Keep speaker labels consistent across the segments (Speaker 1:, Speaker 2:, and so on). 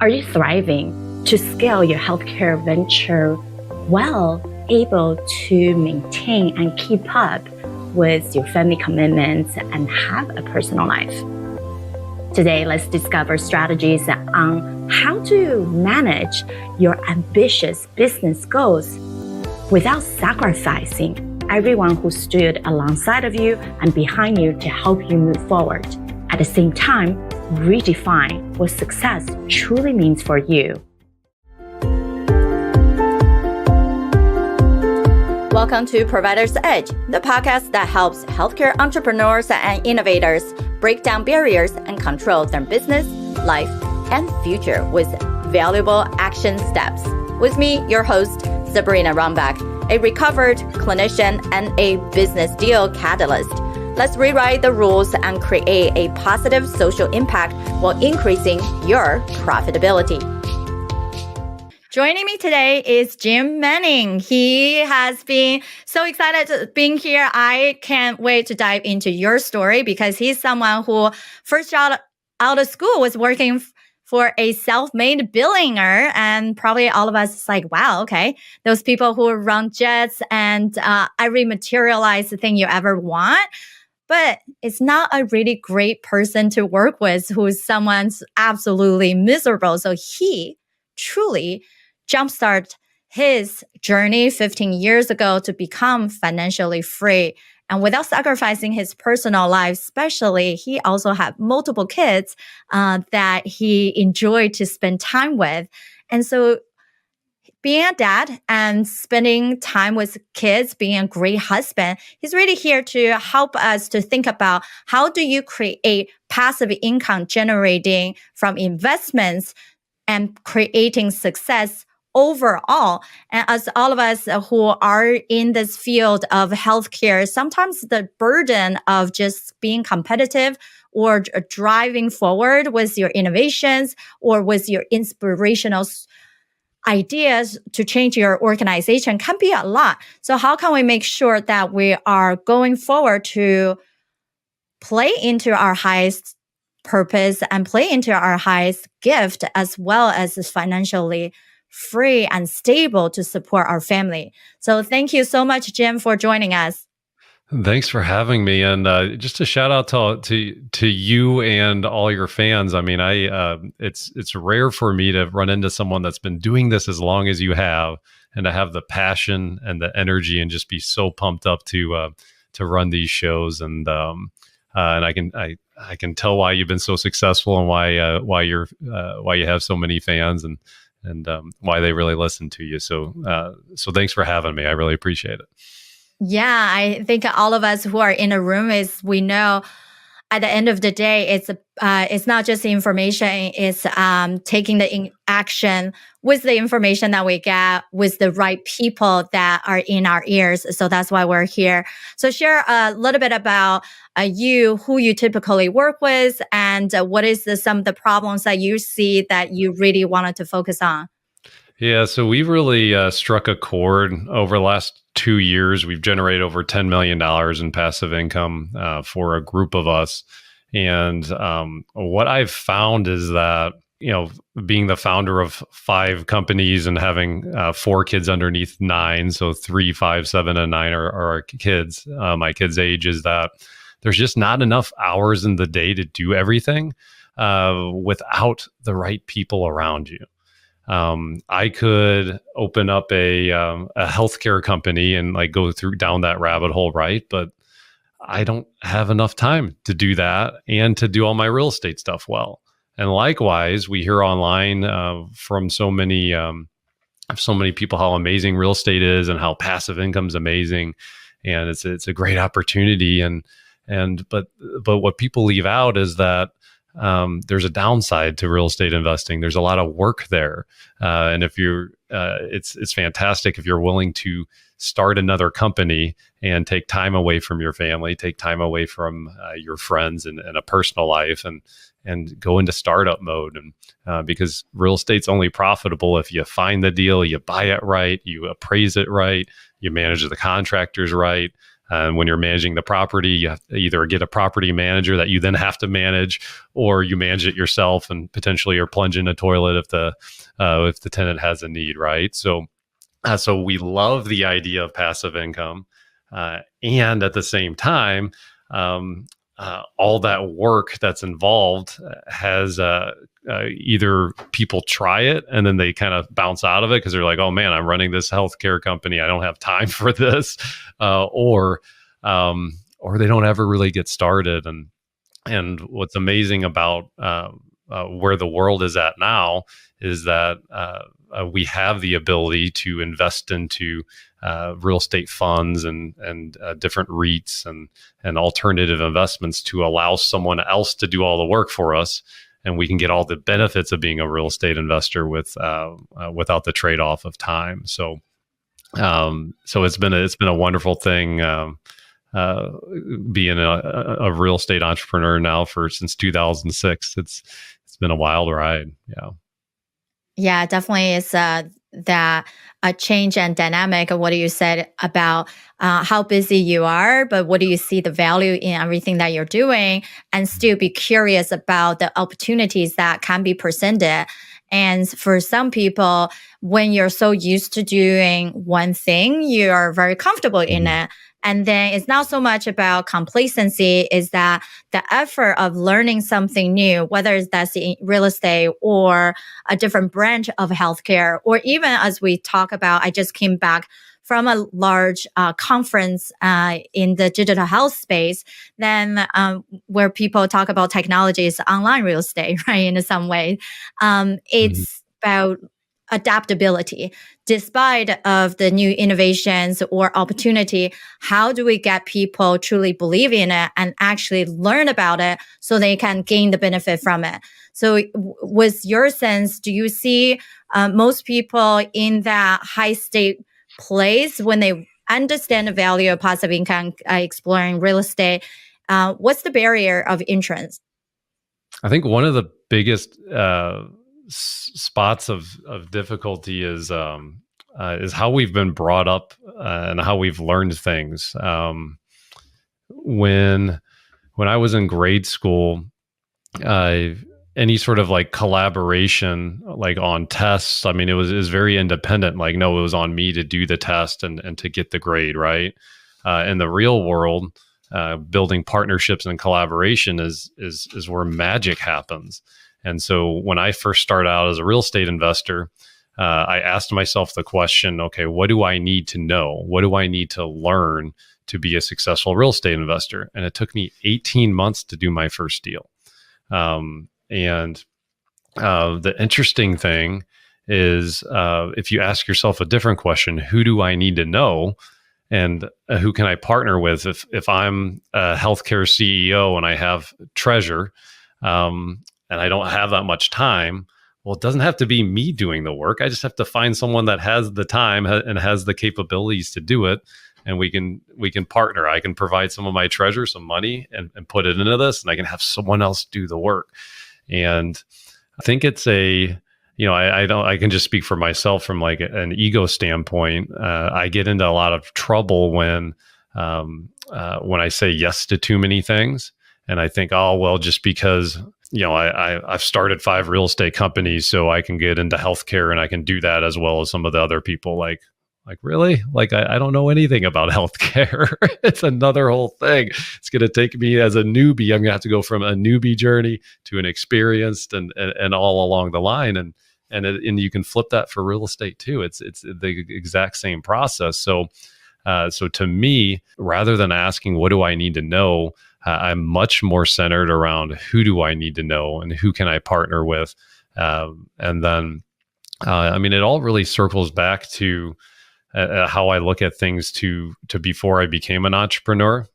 Speaker 1: Are you thriving to scale your healthcare venture while able to maintain and keep up with your family commitments and have a personal life? Today, let's discover strategies on how to manage your ambitious business goals without sacrificing everyone who stood alongside of you and behind you to help you move forward. At the same time, redefine what success truly means for you.
Speaker 2: Welcome to Provider's Edge, the podcast that helps healthcare entrepreneurs and innovators break down barriers and control their business, life, and future with valuable action steps. With me, your host, Sabrina Runbeck, a recovered clinician and a business deal catalyst. Let's rewrite the rules and create a positive social impact while increasing your profitability. Joining me today is Jim Manning. He has been so excited being here. I can't wait to dive into your story because he's someone who first out of school was working for a self-made billionaire, and probably all of us is like, wow, okay, those people who run jets and every materialized thing you ever want. But it's not a really great person to work with who is someone's absolutely miserable. So he truly jumpstart his journey 15 years ago to become financially free. And without sacrificing his personal life, especially, he also had multiple kids that he enjoyed to spend time with. And so being a dad and spending time with kids, being a great husband, he's really here to help us to think about how do you create passive income generating from investments and creating success overall. And as all of us who are in this field of healthcare, sometimes the burden of just being competitive or driving forward with your innovations or with your inspirational ideas to change your organization can be a lot. So how can we make sure that we are going forward to play into our highest purpose and play into our highest gift, as well as financially free and stable to support our family? So thank you so much, Jim, for joining us.
Speaker 3: Thanks for having me, and just a shout out to you and all your fans. I mean, it's rare for me to run into someone that's been doing this as long as you have, and to have the passion and the energy, and just be so pumped up to run these shows. And I can tell why you've been so successful and why you have so many fans, and why they really listen to you. So thanks for having me. I really appreciate it.
Speaker 2: Yeah, I think all of us who are in a room we know at the end of the day, it's not just the information, it's taking the action with the information that we get with the right people that are in our ears. So that's why we're here. So share a little bit about you, who you typically work with, and what is some of the problems that you see that you really wanted to focus on.
Speaker 3: Yeah, so we've really struck a chord over the last 2 years. We've generated over $10 million in passive income for a group of us. And what I've found is that, being the founder of 5 companies and having 4 kids underneath 9, so 3, 5, 7, and 9 are our kids, my kids' age, is that there's just not enough hours in the day to do everything without the right people around you. I could open up a healthcare company and go down that rabbit hole, right? But I don't have enough time to do that and to do all my real estate stuff well. And likewise, we hear online from so many people how amazing real estate is and how passive income is amazing, and it's a great opportunity. But what people leave out is that there's a downside to real estate investing. There's a lot of work there, and if you're, it's fantastic if you're willing to start another company and take time away from your family, take time away from your friends and a personal life, and go into startup mode. And because real estate's only profitable if you find the deal, you buy it right, you appraise it right, you manage the contractors right, And when you're managing the property, you have to either get a property manager that you then have to manage, or you manage it yourself and potentially you're plunging a toilet if the tenant has a need, right? So we love the idea of passive income, and at the same time, all that work that's involved has either people try it and then they kind of bounce out of it because they're like, oh man, I'm running this healthcare company, I don't have time for this, or they don't ever really get started. And what's amazing about where the world is at now is that we have the ability to invest into real estate funds and different REITs and alternative investments to allow someone else to do all the work for us, and we can get all the benefits of being a real estate investor without the trade-off of time. So it's been a wonderful thing. Being a real estate entrepreneur now since 2006, it's been a wild ride.
Speaker 2: Yeah, definitely is that a change and dynamic of what you said about how busy you are, but what do you see the value in everything that you're doing, and still be curious about the opportunities that can be presented. And for some people, when you're so used to doing one thing, you are very comfortable in it. And then it's not so much about complacency, is that the effort of learning something new, whether that's in real estate or a different branch of healthcare, or even as we talk about, I just came back from a large conference in the digital health space, then where people talk about technology is online real estate, right? In some way, it's about adaptability. Despite of the new innovations or opportunity, how do we get people truly believe in it and actually learn about it so they can gain the benefit from it? So with your sense, do you see most people in that high state place when they understand the value of passive income, exploring real estate? What's the barrier of entrance?
Speaker 3: I think one of the biggest spots of difficulty is how we've been brought up and how we've learned things. When I was in grade school, any sort of like collaboration, like on tests, I mean, it was very independent. Like, no, it was on me to do the test and to get the grade, right? In the real world, building partnerships and collaboration is where magic happens. And so when I first started out as a real estate investor, I asked myself the question, okay, what do I need to know? What do I need to learn to be a successful real estate investor? And it took me 18 months to do my first deal. And the interesting thing is, if you ask yourself a different question, who do I need to know? And who can I partner with? If I'm a healthcare CEO and I have treasure, and I don't have that much time, well, it doesn't have to be me doing the work. I just have to find someone that has the time and has the capabilities to do it. And we can partner. I can provide some of my treasure, some money, and put it into this, and I can have someone else do the work. And I think it's I can just speak for myself from like an ego standpoint. I get into a lot of trouble when I say yes to too many things. And I think, oh, well, just because, I've started 5 real estate companies, so I can get into healthcare and I can do that as well as some of the other people. Like really? Like, I don't know anything about healthcare. It's another whole thing. It's going to take me as a newbie. I'm going to have to go from a newbie journey to an experienced and all along the line. And you can flip that for real estate too. It's the exact same process. So to me, rather than asking, what do I need to know? I'm much more centered around who do I need to know and who can I partner with? And then, it all really circles back to how I look at things to before I became an entrepreneur.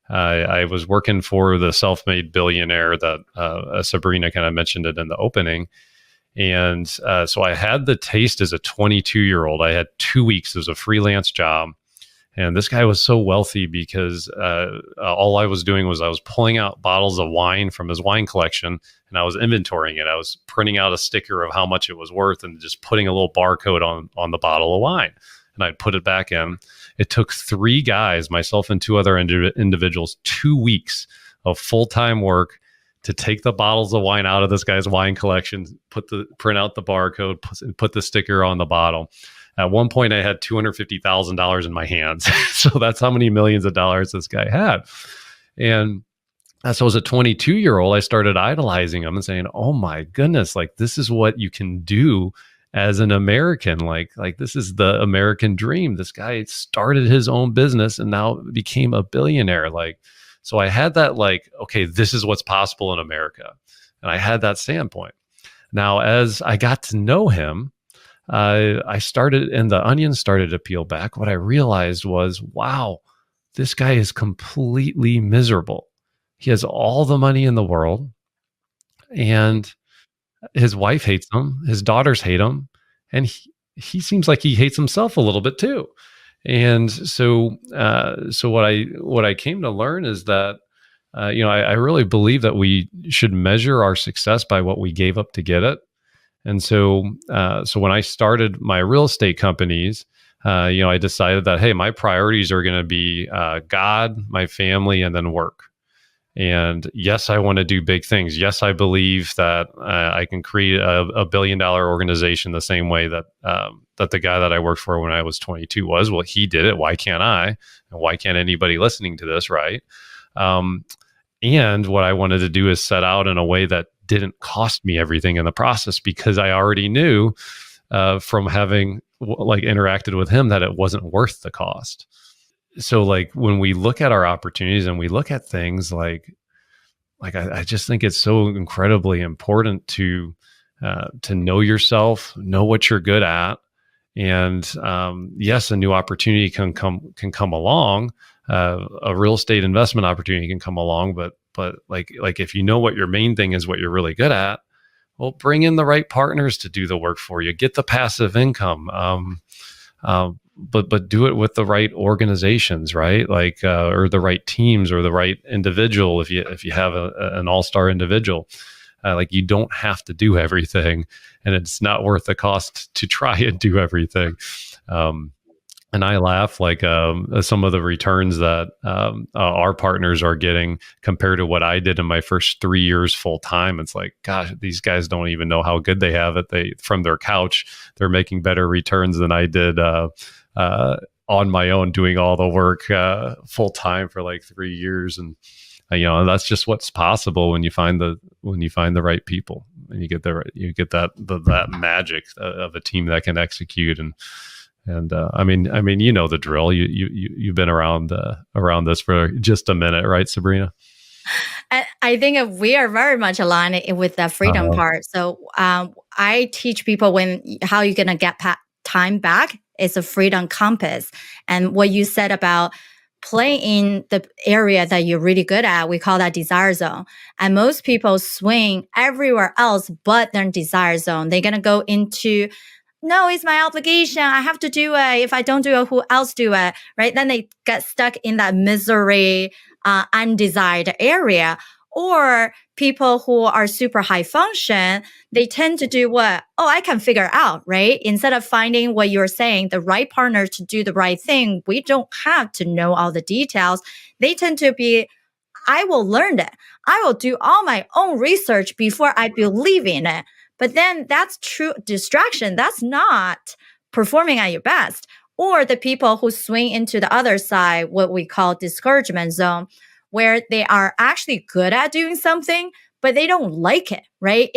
Speaker 3: I was working for the self-made billionaire that Sabrina kind of mentioned it in the opening. And so I had the taste as a 22-year-old. I had 2 weeks. It was a freelance job. And this guy was so wealthy because all I was doing was I was pulling out bottles of wine from his wine collection and I was inventorying it. I was printing out a sticker of how much it was worth and just putting a little barcode on the bottle of wine. and I'd put it back in. It took 3 guys, myself and 2 other individuals, 2 weeks of full-time work to take the bottles of wine out of this guy's wine collection, print out the barcode, put the sticker on the bottle. At one point, I had $250,000 in my hands. So that's how many millions of dollars this guy had. And so as a 22-year-old, I started idolizing him and saying, oh my goodness, like this is what you can do as an American. Like this is the American dream. This guy started his own business and now became a billionaire. Like, so I had that like, okay, this is what's possible in America. And I had that standpoint. Now, as I got to know him, I started, and the onion started to peel back. What I realized was, wow, this guy is completely miserable. He has all the money in the world, and his wife hates him. His daughters hate him. And he seems like he hates himself a little bit too. And so what I came to learn is that, I really believe that we should measure our success by what we gave up to get it. And so when I started my real estate companies, I decided that, hey, my priorities are going to be God, my family, and then work. And yes, I want to do big things. Yes, I believe that I can create a $1 billion organization the same way that the guy that I worked for when I was 22 was. Well, he did it. Why can't I? And why can't anybody listening to this, right? And what I wanted to do is set out in a way that didn't cost me everything in the process, because I already knew from having interacted with him that it wasn't worth the cost. So like when we look at our opportunities and we look at things like I just think it's so incredibly important to know yourself, know what you're good at. And yes, a new opportunity can come along. A real estate investment opportunity can come along, but like if you know what your main thing is, what you're really good at, well, bring in the right partners to do the work for you. Get the passive income, but do it with the right organizations, right? Like or the right teams or the right individual. If you have an all-star individual, like you don't have to do everything, and it's not worth the cost to try and do everything. And I laugh like some of the returns that our partners are getting compared to what I did in my first 3 years full time. It's like, gosh, these guys don't even know how good they have it. From their couch, they're making better returns than I did on my own, doing all the work full time for like 3 years. And that's just what's possible when you find the right people, and you get that magic of a team that can execute. And I mean, the drill. You've been around this for just a minute, right, Sabrina?
Speaker 2: I think we are very much aligned with the freedom part. So I teach people how you're gonna get time back. It's a freedom compass. And what you said about playing in the area that you're really good at, we call that desire zone. And most people swing everywhere else but their desire zone. They're gonna go into, no, it's my obligation. I have to do it. If I don't do it, who else do it? Right? Then they get stuck in that misery, undesired area. Or people who are super high function, they tend to do what? Oh, I can figure out, right? Instead of finding what you're saying, the right partner to do the right thing, we don't have to know all the details. They tend to be, I will learn it. I will do all my own research before I believe in it. But then that's true distraction. That's not performing at your best. Or the people who swing into the other side, what we call discouragement zone, where they are actually good at doing something, but they don't like it, right?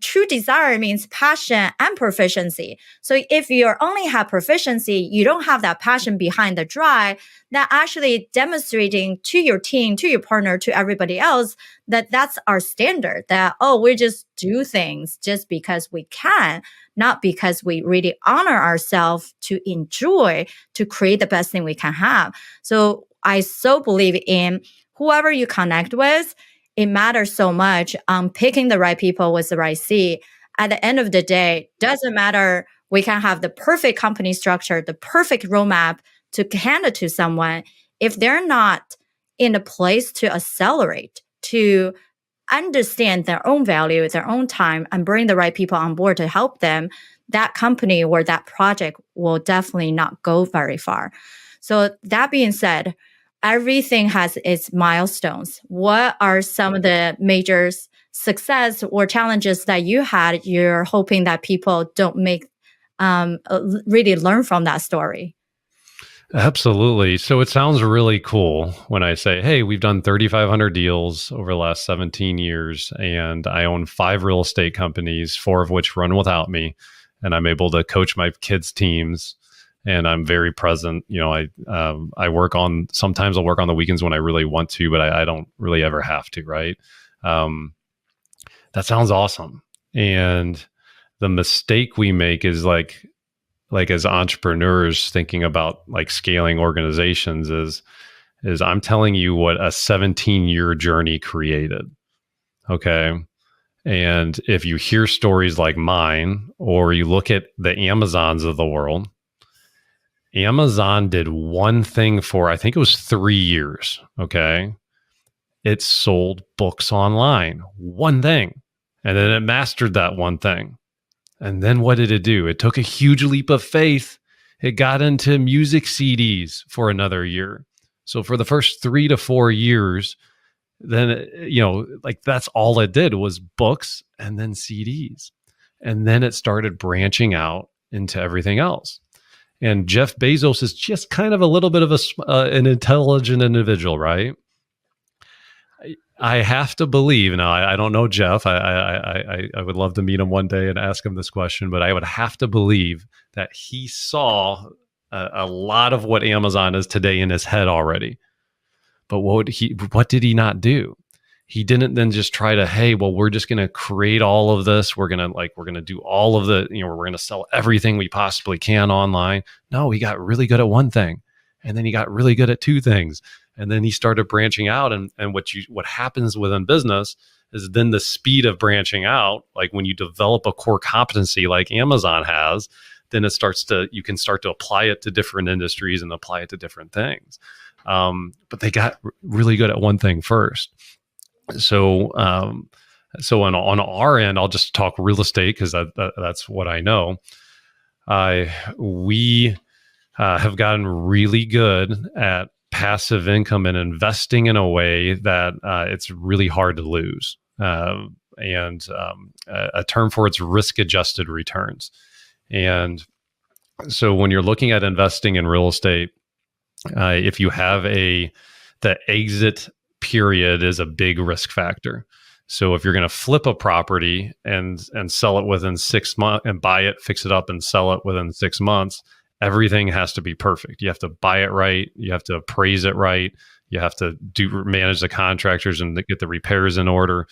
Speaker 2: True desire means passion and proficiency. So if you only have proficiency, you don't have that passion behind the drive, that actually demonstrating to your team, to your partner, to everybody else, that that's our standard, that, we just do things just because we can, not because we really honor ourselves to enjoy, to create the best thing we can have. So I so believe in whoever you connect with, it matters so much on picking the right people with the right seat. At the end of the day, doesn't matter. We can have the perfect company structure, the perfect roadmap to hand it to someone. If they're not in a place to accelerate, to understand their own value, their own time, and bring the right people on board to help them, that company or that project will definitely not go very far. So that being said, everything has its milestones. What are some of the major success or challenges that you had? You're hoping that people don't really learn from that story.
Speaker 3: Absolutely. So it sounds really cool when I say, hey, we've done 3,500 deals over the last 17 years, and I own 5 real estate companies, 4 of which run without me. And I'm able to coach my kids' teams, and I'm very present. I work on, sometimes I'll work on the weekends when I really want to, but I don't really ever have to, right? That sounds awesome. And the mistake we make is like as entrepreneurs thinking about like scaling organizations is I'm telling you what a 17-year journey created. Okay. And if you hear stories like mine, or you look at the Amazons of the world, Amazon did one thing for, I think it was 3 years. Okay. It sold books online, one thing. And then it mastered that one thing. And then what did it do? It took a huge leap of faith. It got into music CDs for another year. So for the first 3 to 4 years, then, like that's all it did was books and then CDs. And then it started branching out into everything else. And Jeff Bezos is just kind of a little bit of an intelligent individual, right? I have to believe now. I don't know Jeff. I would love to meet him one day and ask him this question, but I would have to believe that he saw a lot of what Amazon is today in his head already. But what did he not do? He didn't then just try to, hey, well, we're just going to create all of this. We're going to do all of we're going to sell everything we possibly can online. No, he got really good at one thing, and then he got really good at 2 things. And then he started branching out. And what happens within business is then the speed of branching out, like when you develop a core competency like Amazon has, then you can start to apply it to different industries and apply it to different things. But they got really good at one thing first. So on our end, I'll just talk real estate because that's what I know. We have gotten really good at passive income and investing in a way that it's really hard to lose. And a term for it's risk-adjusted returns. And so when you're looking at investing in real estate, if you have the exit period is a big risk factor. So if you're going to flip a property and sell it within 6 months and buy it, fix it up and sell it within 6 months, everything has to be perfect. You have to buy it right. You have to appraise it right. You have to manage the contractors and get the repairs in order.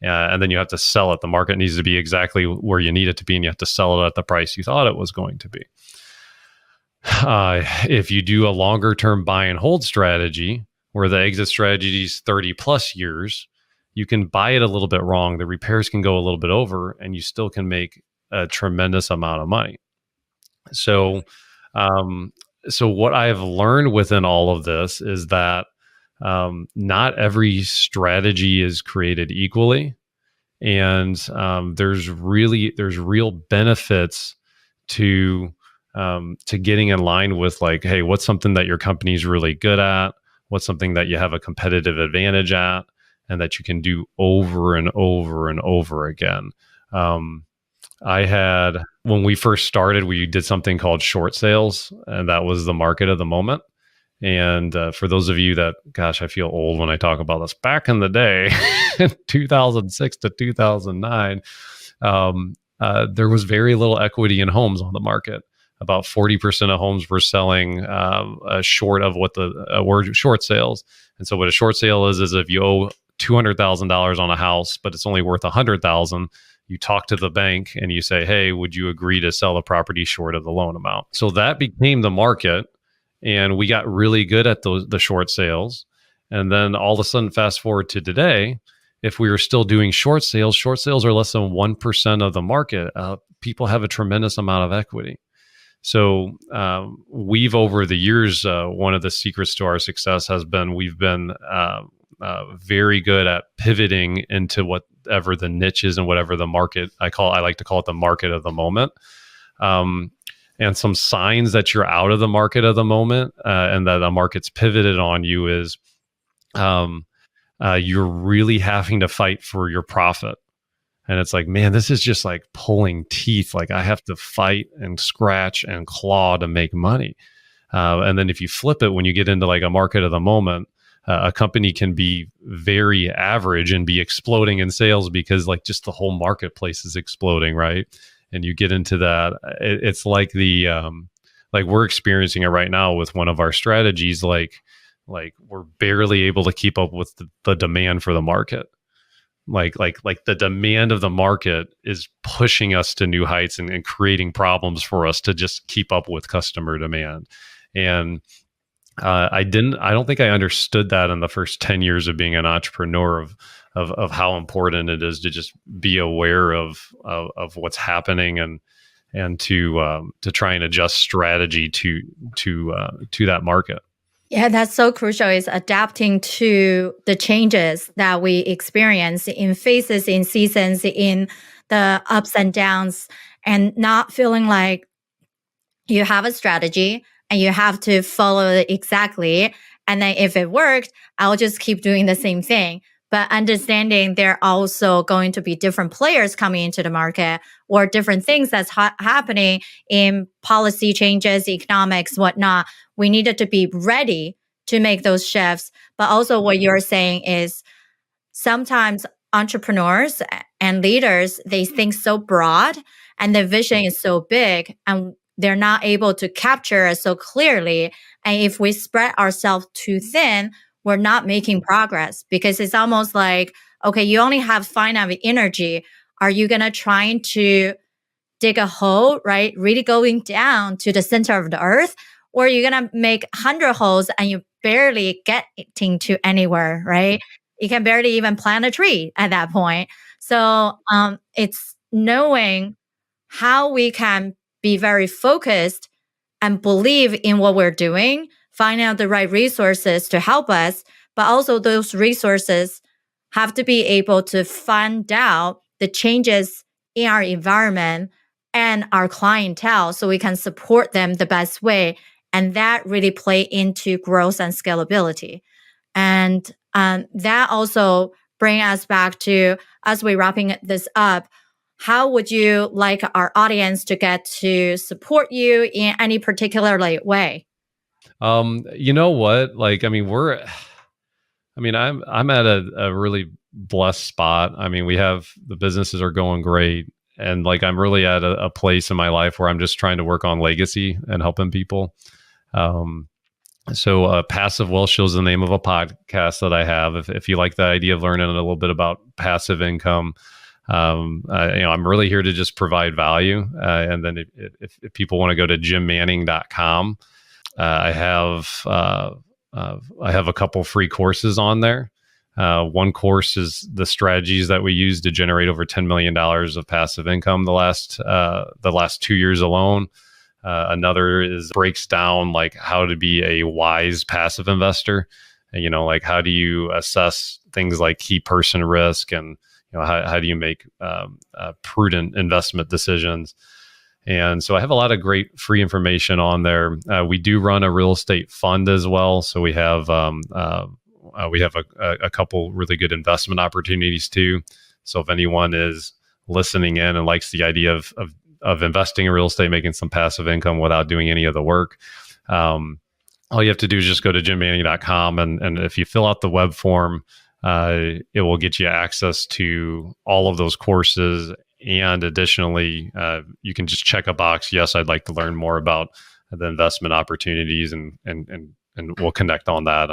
Speaker 3: And then you have to sell it. The market needs to be exactly where you need it to be, and you have to sell it at the price you thought it was going to be. If you do a longer term buy and hold strategy, where the exit strategy is 30 plus years, you can buy it a little bit wrong. The repairs can go a little bit over, and you still can make a tremendous amount of money. So what I've learned within all of this is that not every strategy is created equally, and there's real benefits to getting in line with, like, hey, what's something that your company's really good at? What's something that you have a competitive advantage at, and that you can do over and over and over again? When we first started, we did something called short sales, and that was the market of the moment. And for those of you that, gosh, I feel old when I talk about this, back in the day, 2006 to 2009, there was very little equity in homes on the market. About 40% of homes were selling short of what were short sales. And so what a short sale is if you owe $200,000 on a house, but it's only worth $100,000, you talk to the bank and you say, hey, would you agree to sell the property short of the loan amount? So that became the market, and we got really good at the short sales. And then all of a sudden, fast forward to today, if we were still doing short sales are less than 1% of the market. People have a tremendous amount of equity. So we've, over the years, one of the secrets to our success has been we've been very good at pivoting into whatever the niche is and whatever the market I like to call it the market of the moment. And some signs that you're out of the market of the moment and that the market's pivoted on you is you're really having to fight for your profit. And it's like, man, this is just like pulling teeth. Like I have to fight and scratch and claw to make money. And then if you flip it, when you get into like a market of the moment, a company can be very average and be exploding in sales because like just the whole marketplace is exploding, right? And you get into that. It's like like we're experiencing it right now with one of our strategies. Like we're barely able to keep up with the demand for the market. Like the demand of the market is pushing us to new heights and creating problems for us to just keep up with customer demand. And I don't think I understood that in the first 10 years of being an entrepreneur of how important it is to just be aware of what's happening and to try and adjust strategy to that market.
Speaker 2: Yeah, that's so crucial, is adapting to the changes that we experience in phases, in seasons, in the ups and downs, and not feeling like you have a strategy and you have to follow it exactly. And then if it worked, I'll just keep doing the same thing. But understanding there are also going to be different players coming into the market or different things that's happening in policy changes, economics, whatnot. We needed to be ready to make those shifts. But also what you're saying is sometimes entrepreneurs and leaders, they think so broad and the vision is so big and they're not able to capture it so clearly. And if we spread ourselves too thin, we're not making progress, because it's almost like, okay, you only have finite energy. Are you going to try to dig a hole, right? Really going down to the center of the earth? Or are you going to make 100 holes and you barely getting to anywhere, right? You can barely even plant a tree at that point. So it's knowing how we can be very focused and believe in what we're doing, finding out the right resources to help us, but also those resources have to be able to find out the changes in our environment and our clientele so we can support them the best way. And that really play into growth and scalability. And that also bring us back to, as we're wrapping this up, how would you like our audience to get to support you in any particular way?
Speaker 3: You know what? Like, I mean, I'm at a really blessed spot. I mean, the businesses are going great. And like, I'm really at a place in my life where I'm just trying to work on legacy and helping people. So Passive Wealth Show is the name of a podcast that I have. If you like the idea of learning a little bit about passive income, I'm really here to just provide value. And then if people want to go to jimmanning.com, I have a couple free courses on there. One course is the strategies that we use to generate over $10 million of passive income the last 2 years alone. Another breaks down like how to be a wise passive investor, and like how do you assess things like key person risk, and how do you make prudent investment decisions. And so I have a lot of great free information on there. We do run a real estate fund as well, so we have a couple really good investment opportunities too. So if anyone is listening in and likes the idea of investing in real estate, making some passive income without doing any of the work, all you have to do is just go to jimmanning.com, and if you fill out the web form, it will get you access to all of those courses. And additionally, you can just check a box. Yes, I'd like to learn more about the investment opportunities, and we'll connect on that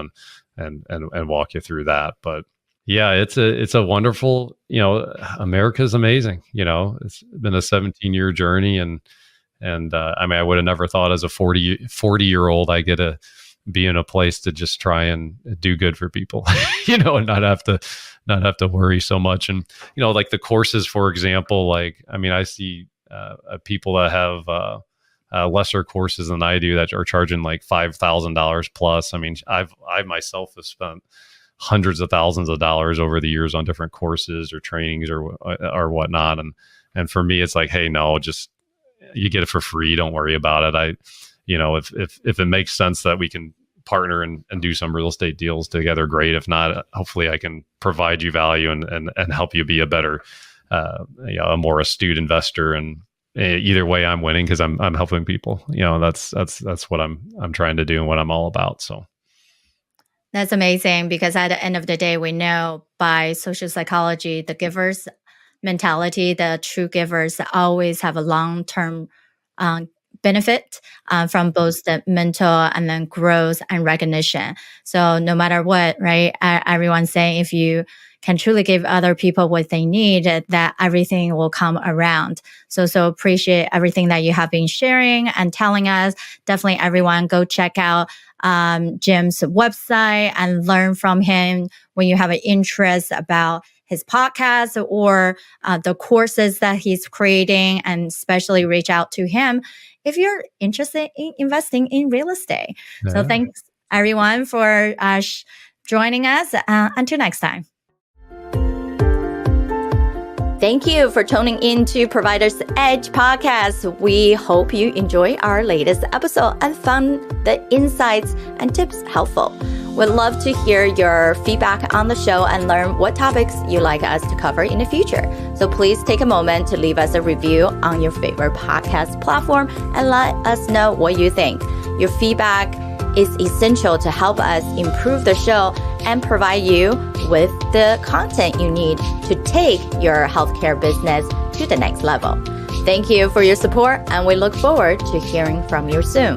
Speaker 3: and walk you through that. But yeah, it's a wonderful, America's amazing. It's been a 17-year journey, and I mean, I would have never thought as a 40-year-old I get to be in a place to just try and do good for people, and not have to worry so much. And like the courses, for example, like, I mean, I see people that have lesser courses than I do that are charging like $5,000 plus. I mean, I myself have spent hundreds of thousands of dollars over the years on different courses or trainings or whatnot. And for me, it's like, hey, no, just you get it for free. Don't worry about it. If it makes sense that we can partner and do some real estate deals together, great. If not, hopefully I can provide you value and help you be a better, a more astute investor. And either way, I'm winning because I'm helping people. That's what I'm trying to do and what I'm all about. So
Speaker 2: that's amazing, because at the end of the day, we know by social psychology, the givers mentality, the true givers always have a long-term benefit from both the mental and then growth and recognition. So no matter what, right? Everyone's saying if you can truly give other people what they need, that everything will come around. So appreciate everything that you have been sharing and telling us. Definitely everyone go check out Jim's website and learn from him when you have an interest about his podcast or the courses that he's creating, and especially reach out to him if you're interested in investing in real estate. Yeah. So thanks everyone for joining us. Until next time. Thank you for tuning in to Provider's Edge podcast. We hope you enjoy our latest episode and found the insights and tips helpful. We'd love to hear your feedback on the show and learn what topics you'd like us to cover in the future. So please take a moment to leave us a review on your favorite podcast platform and let us know what you think. Your feedback is essential to help us improve the show and provide you with the content you need to take your healthcare business to the next level. Thank you for your support, and we look forward to hearing from you soon.